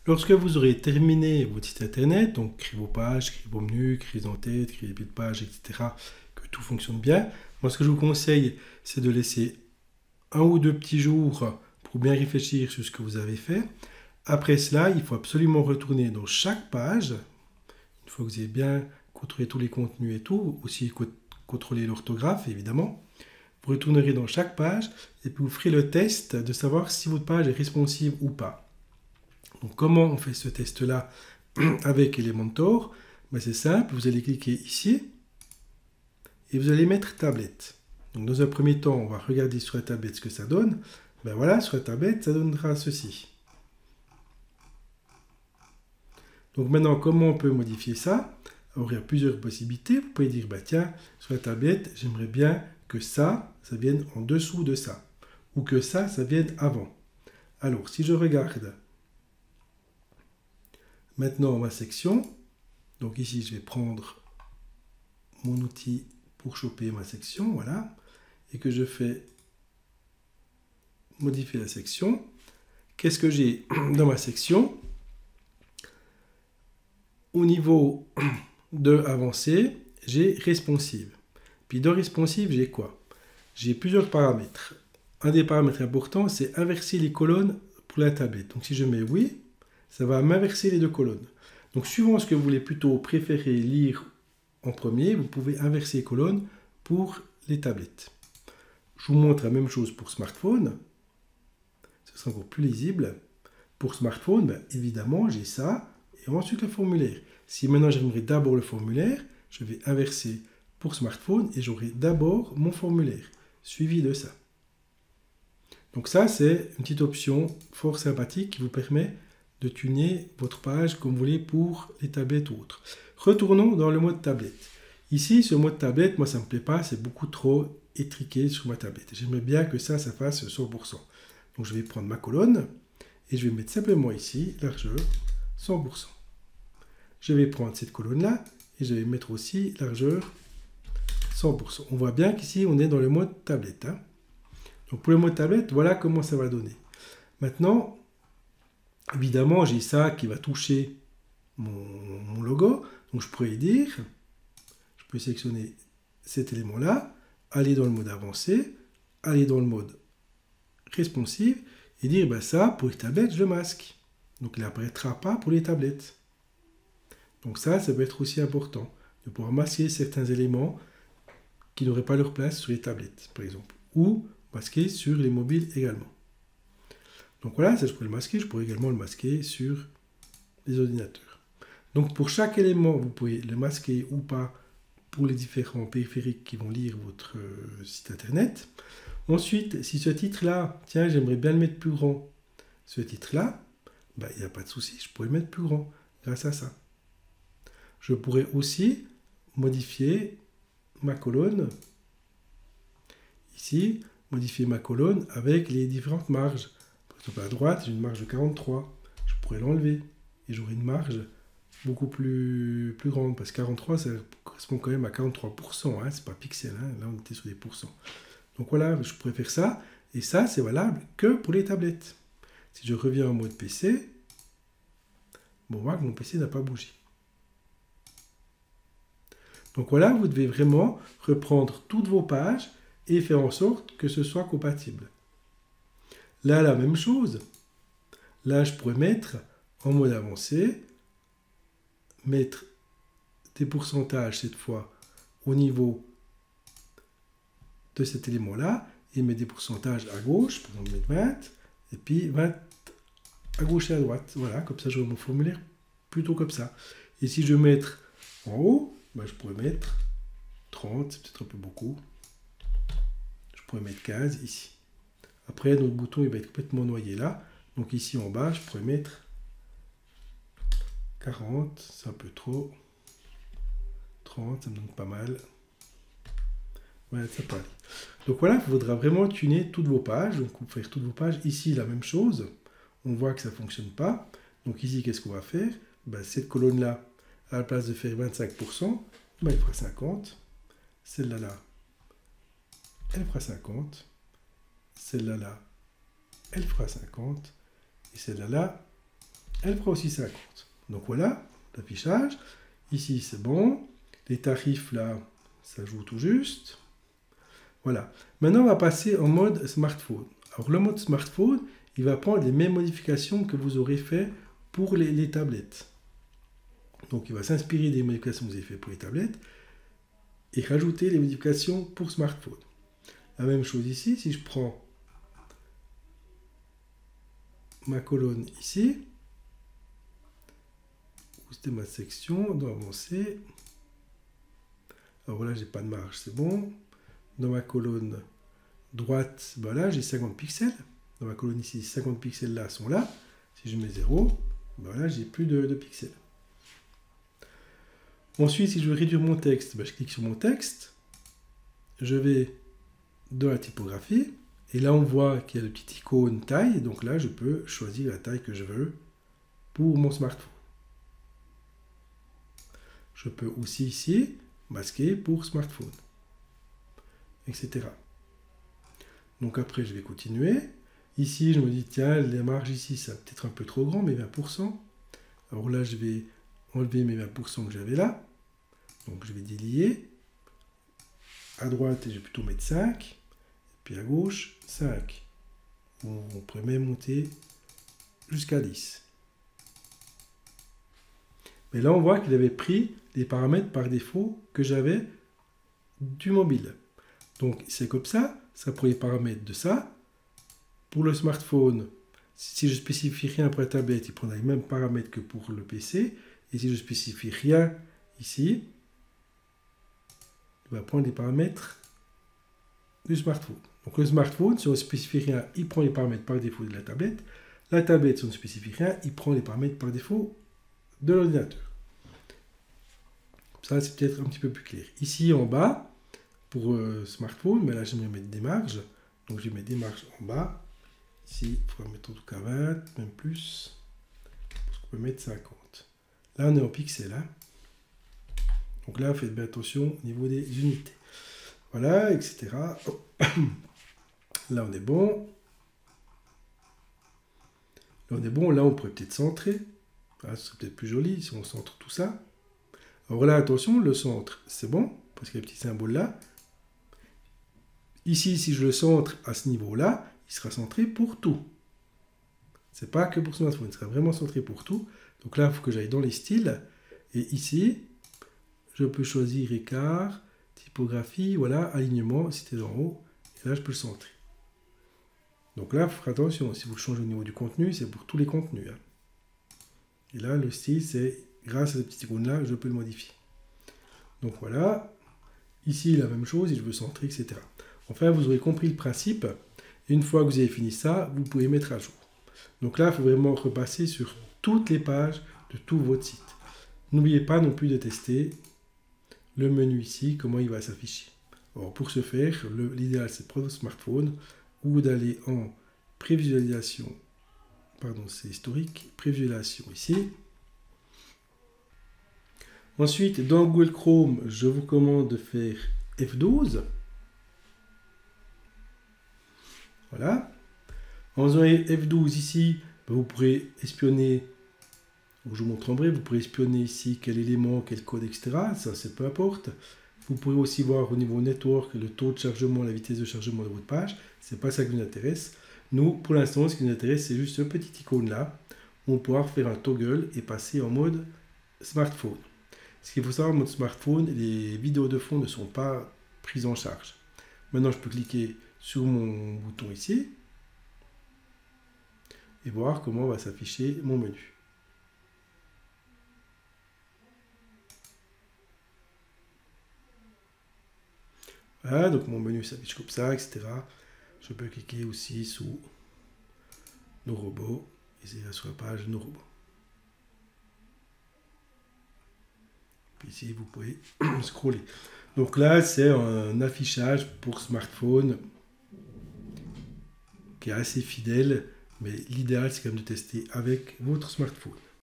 Lorsque vous aurez terminé votre site internet, donc créer vos pages, créer vos menus, créer des en-têtes, créer des pieds de page, etc., que tout fonctionne bien, moi ce que je vous conseille, c'est de laisser 1 ou 2 petits jours pour bien réfléchir sur ce que vous avez fait. Après cela, il faut absolument retourner dans chaque page, une fois que vous avez bien contrôlé tous les contenus et tout, aussi contrôler l'orthographe évidemment. Vous retournerez dans chaque page et puis vous ferez le test de savoir si votre page est responsive ou pas. Donc comment on fait ce test-là avec Elementor? C'est simple, vous allez cliquer ici et vous allez mettre tablette. Donc dans un premier temps, on va regarder sur la tablette ce que ça donne. Voilà, sur la tablette, ça donnera ceci. Donc maintenant, comment on peut modifier ça? Alors, il y a plusieurs possibilités. Vous pouvez dire, tiens, sur la tablette, j'aimerais bien que ça vienne en dessous de ça. Ou que ça vienne avant. Alors, si je regarde maintenant ma section, donc ici, je vais prendre mon outil pour choper ma section, voilà, et que je fais modifier la section. Qu'est-ce que j'ai dans ma section? Au niveau de avancé, j'ai responsive. Puis dans responsive, j'ai quoi? J'ai plusieurs paramètres. Un des paramètres importants, c'est inverser les colonnes pour la tablette. Donc si je mets oui, ça va m'inverser les 2 colonnes. Donc suivant ce que vous voulez plutôt préférer lire en premier, vous pouvez inverser les colonnes pour les tablettes. Je vous montre la même chose pour smartphone. Ce sera encore plus lisible. Pour smartphone, évidemment, j'ai ça. Et ensuite le formulaire. Si maintenant j'aimerais d'abord le formulaire, je vais inverser pour smartphone et j'aurai d'abord mon formulaire, suivi de ça. Donc ça, c'est une petite option fort sympathique qui vous permet de tuner votre page comme vous voulez pour les tablettes ou autres. Retournons dans le mode tablette. Ici, ce mode tablette, moi ça ne me plaît pas, c'est beaucoup trop étriqué sur ma tablette. J'aimerais bien que ça fasse 100%. Donc je vais prendre ma colonne et je vais mettre simplement ici, largeur 100%. Je vais prendre cette colonne-là et je vais mettre aussi largeur 100%. On voit bien qu'ici, on est dans le mode tablette. Donc pour le mode tablette, voilà comment ça va donner. Maintenant, évidemment, j'ai ça qui va toucher mon logo. Donc je pourrais dire, je peux sélectionner cet élément-là, aller dans le mode avancé, aller dans le mode responsive et dire, ça, pour les tablettes, je le masque. Donc il n'apparaîtra pas pour les tablettes. Donc ça peut être aussi important, de pouvoir masquer certains éléments qui n'auraient pas leur place sur les tablettes, par exemple, ou masquer sur les mobiles également. Donc voilà, ça je pourrais le masquer, je pourrais également le masquer sur les ordinateurs. Donc pour chaque élément, vous pouvez le masquer ou pas pour les différents périphériques qui vont lire votre site internet. Ensuite, si ce titre-là, tiens, j'aimerais bien le mettre plus grand, ce titre-là, il n'y a pas de souci, je pourrais le mettre plus grand grâce à ça. Je pourrais aussi modifier ma colonne. Ici, modifier ma colonne avec les différentes marges. Par exemple, à droite, j'ai une marge de 43. Je pourrais l'enlever et j'aurai une marge beaucoup plus grande parce que 43, ça correspond quand même à 43%. C'est pas pixel, là on était sur des pourcents. Donc voilà, je pourrais faire ça. Et ça, c'est valable que pour les tablettes. Si je reviens en mode PC, on voit que mon PC n'a pas bougé. Donc voilà, vous devez vraiment reprendre toutes vos pages et faire en sorte que ce soit compatible. Là, la même chose. Là, je pourrais mettre en mode avancé, mettre des pourcentages cette fois au niveau de cet élément-là et mettre des pourcentages à gauche, par exemple mettre 20, et puis 20 à gauche et à droite. Voilà, comme ça, j'aurai mon formulaire plutôt comme ça. Et si je veux mettre en haut, je pourrais mettre 30, c'est peut-être un peu beaucoup. Je pourrais mettre 15 ici. Après, notre bouton il va être complètement noyé là. Donc ici en bas, je pourrais mettre 40, c'est un peu trop. 30, ça me donne pas mal. Ouais, ça peut aller. Donc voilà, il faudra vraiment tuner toutes vos pages. Donc vous faire toutes vos pages. Ici, la même chose. On voit que ça ne fonctionne pas. Donc ici, qu'est-ce qu'on va faire? Cette colonne-là, à la place de faire 25%, elle fera 50. Celle-là, elle fera 50. Celle-là, elle fera 50. Et celle-là, elle fera aussi 50. Donc voilà, l'affichage. Ici, c'est bon. Les tarifs, là, ça joue tout juste. Voilà. Maintenant, on va passer en mode smartphone. Alors, le mode smartphone, il va prendre les mêmes modifications que vous aurez fait pour les tablettes. Donc, il va s'inspirer des modifications que vous avez fait pour les tablettes et rajouter les modifications pour smartphone. La même chose ici, si je prends ma colonne ici, c'était ma section, on doit avancer. Alors là, j'ai pas de marge, c'est bon. Dans ma colonne droite, ben là, j'ai 50 pixels. Dans ma colonne ici, 50 pixels là sont là. Si je mets 0, ben là, j'ai plus de pixels. Ensuite, si je veux réduire mon texte, ben je clique sur mon texte. Je vais dans la typographie. Et là, on voit qu'il y a le petit icône taille. Donc là, je peux choisir la taille que je veux pour mon smartphone. Je peux aussi ici masquer pour smartphone, etc. Donc après, je vais continuer. Ici, je me dis, tiens, les marges ici, c'est peut-être un peu trop grand, mais 20%. Alors là, je vais enlever mes 20% que j'avais là. Donc je vais délier. À droite, je vais plutôt mettre 5. Et puis à gauche, 5. On pourrait même monter jusqu'à 10. Mais là, on voit qu'il avait pris les paramètres par défaut que j'avais du mobile. Donc c'est comme ça prend les paramètres de ça. Pour le smartphone, si je spécifie rien pour la tablette, il prendra les mêmes paramètres que pour le PC. Et si je spécifie rien ici, il va prendre les paramètres du smartphone. Donc le smartphone, si on ne spécifie rien, il prend les paramètres par défaut de la tablette. La tablette, si on ne spécifie rien, il prend les paramètres par défaut de l'ordinateur. Ça, c'est peut-être un petit peu plus clair. Ici, en bas, pour smartphone, mais là, j'aimerais mettre des marges. Donc, je vais mettre des marges en bas. Ici, il faudra mettre en tout cas 20, même plus. Parce qu'on peut mettre 50. Là, on est en pixels. Hein. Donc là, faites bien attention au niveau des unités. Voilà, etc. Là, on est bon. Là, on est bon. Là, on pourrait peut-être centrer. Là, ce serait peut-être plus joli si on centre tout ça. Alors là, attention, le centre, c'est bon, parce qu'il y a un petit symbole là. Ici, si je le centre à ce niveau-là, il sera centré pour tout. C'est pas que pour smartphone, il sera vraiment centré pour tout. Donc là, il faut que j'aille dans les styles. Et ici, je peux choisir écart, typographie, voilà, alignement, si c'était en haut. Et là, je peux le centrer. Donc là, il faut faire attention. Si vous le changez au niveau du contenu, c'est pour tous les contenus. Hein. Et là, le style, c'est grâce à cette petite icône-là, je peux le modifier. Donc voilà. Ici, la même chose, et je veux centrer, etc. Enfin, vous aurez compris le principe. Et une fois que vous avez fini ça, vous pouvez mettre à jour. Donc là, il faut vraiment repasser sur toutes les pages de tout votre site. N'oubliez pas non plus de tester le menu ici, comment il va s'afficher. Alors pour ce faire, l'idéal c'est de prendre votre smartphone ou d'aller en prévisualisation, pardon c'est historique, prévisualisation ici. Ensuite, dans Google Chrome, je vous recommande de faire F12. Voilà. En faisant F12 ici, vous pourrez espionner, je vous montre en bref, vous pourrez espionner ici quel élément, quel code, etc. Ça, c'est peu importe. Vous pourrez aussi voir au niveau network le taux de chargement, la vitesse de chargement de votre page. C'est pas ça qui nous intéresse. Nous, pour l'instant, ce qui nous intéresse, c'est juste ce petit icône-là. On pourra faire un toggle et passer en mode smartphone. Ce qu'il faut savoir, en mode smartphone, les vidéos de fond ne sont pas prises en charge. Maintenant, je peux cliquer sur mon bouton ici et voir comment va s'afficher mon menu. Voilà, donc mon menu s'affiche comme ça, etc. Je peux cliquer aussi sous nos robots et c'est là sur la page nos robots. Puis ici, vous pouvez scroller. Donc là, c'est un affichage pour smartphone qui est assez fidèle, mais l'idéal, c'est quand même de tester avec votre smartphone.